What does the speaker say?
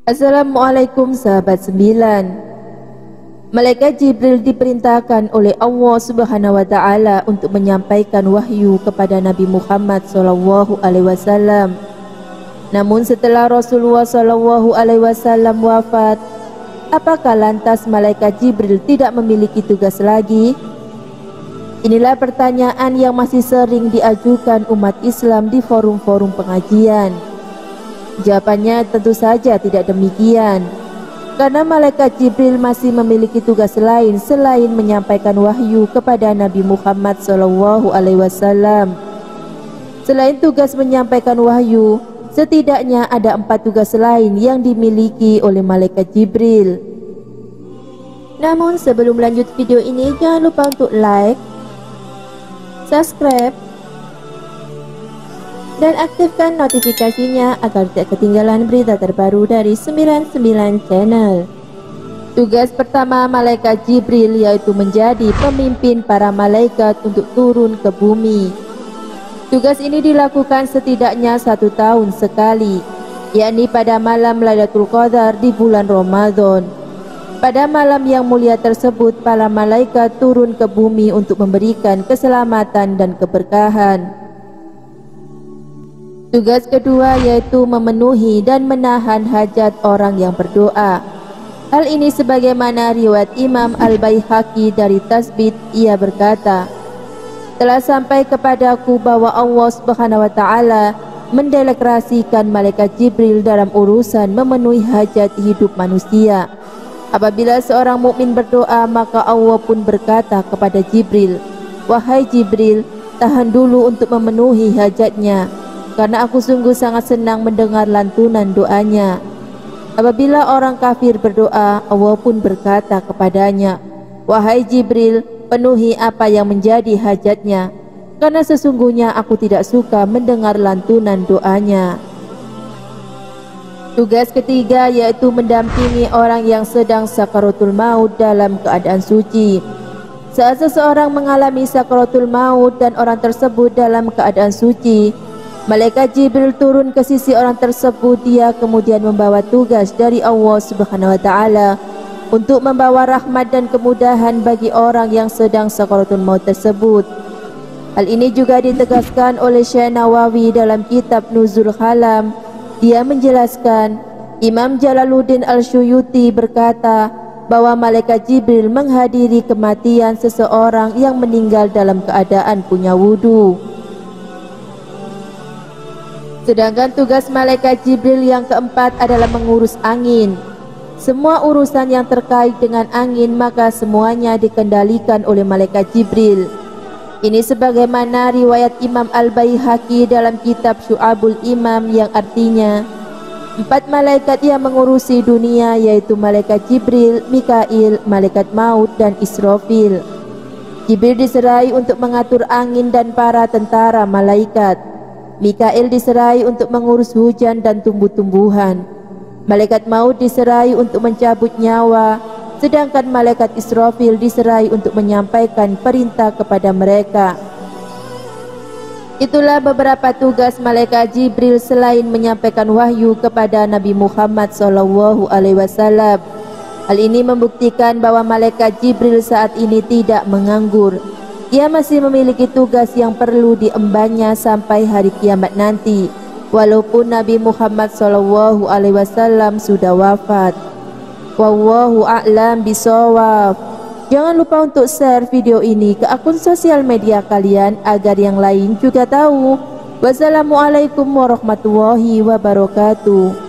Assalamualaikum sahabat sembilan. Malaikat Jibril diperintahkan oleh Allah Subhanahu wa taala untuk menyampaikan wahyu kepada Nabi Muhammad SAW. Namun setelah Rasulullah SAW wafat, apakah lantas malaikat Jibril tidak memiliki tugas lagi? Inilah pertanyaan yang masih sering diajukan umat Islam di forum-forum pengajian. Jawabannya tentu saja tidak demikian, karena malaikat Jibril masih memiliki tugas lain selain menyampaikan wahyu kepada Nabi Muhammad SAW. Selain tugas menyampaikan wahyu, setidaknya ada 4 tugas lain yang dimiliki oleh malaikat Jibril. Namun sebelum lanjut video ini, jangan lupa untuk like, subscribe, dan aktifkan notifikasinya agar tidak ketinggalan berita terbaru dari 99 Channel. Tugas pertama malaikat Jibril yaitu menjadi pemimpin para malaikat untuk turun ke bumi. Tugas ini dilakukan setidaknya 1 tahun sekali, yakni pada malam Lailatul Qadar di bulan Ramadan. Pada malam yang mulia tersebut, para malaikat turun ke bumi untuk memberikan keselamatan dan keberkahan. Tugas kedua yaitu memenuhi dan menahan hajat orang yang berdoa. Hal ini sebagaimana riwayat Imam Al-Baihaqi dari Tasbit, ia berkata, telah sampai kepadaku bahwa Allah Subhanahu wa taala mendelegrasikan malaikat Jibril dalam urusan memenuhi hajat hidup manusia. Apabila seorang mukmin berdoa, maka Allah pun berkata kepada Jibril, wahai Jibril, tahan dulu untuk memenuhi hajatnya, karena aku sungguh sangat senang mendengar lantunan doanya. Apabila orang kafir berdoa, Allah pun berkata kepadanya, wahai Jibril, penuhi apa yang menjadi hajatnya, karena sesungguhnya aku tidak suka mendengar lantunan doanya. Tugas ketiga yaitu mendampingi orang yang sedang sakaratul maut dalam keadaan suci. Saat seseorang mengalami sakaratul maut dan orang tersebut dalam keadaan suci, malaikat Jibril turun ke sisi orang tersebut. Dia kemudian membawa tugas dari Allah Subhanahu wa taala untuk membawa rahmat dan kemudahan bagi orang yang sedang sakaratul maut tersebut. Hal ini juga ditegaskan oleh Syekh Nawawi dalam kitab Nuzul Khalam. Dia menjelaskan, Imam Jalaluddin Al-Suyuti berkata bahwa malaikat Jibril menghadiri kematian seseorang yang meninggal dalam keadaan punya wudu. Sedangkan tugas malaikat Jibril yang keempat adalah mengurus angin. Semua urusan yang terkait dengan angin maka semuanya dikendalikan oleh malaikat Jibril. Ini sebagaimana riwayat Imam Al-Baihaqi dalam kitab Syu'abul Imam yang artinya 4 malaikat yang mengurusi dunia yaitu malaikat Jibril, Mikail, malaikat maut, dan Israfil. Jibril diserai untuk mengatur angin dan para tentara malaikat. Mikail diserai untuk mengurus hujan dan tumbuh-tumbuhan. Malaikat maut diserai untuk mencabut nyawa, sedangkan malaikat Israfil diserai untuk menyampaikan perintah kepada mereka. Itulah beberapa tugas malaikat Jibril selain menyampaikan wahyu kepada Nabi Muhammad SAW. Hal ini membuktikan bahwa malaikat Jibril saat ini tidak menganggur. Ia masih memiliki tugas yang perlu diembannya sampai hari kiamat nanti, walaupun Nabi Muhammad SAW sudah wafat. Wallahu a'lam bishawab. Jangan lupa untuk share video ini ke akun sosial media kalian agar yang lain juga tahu. Wassalamualaikum warahmatullahi wabarakatuh.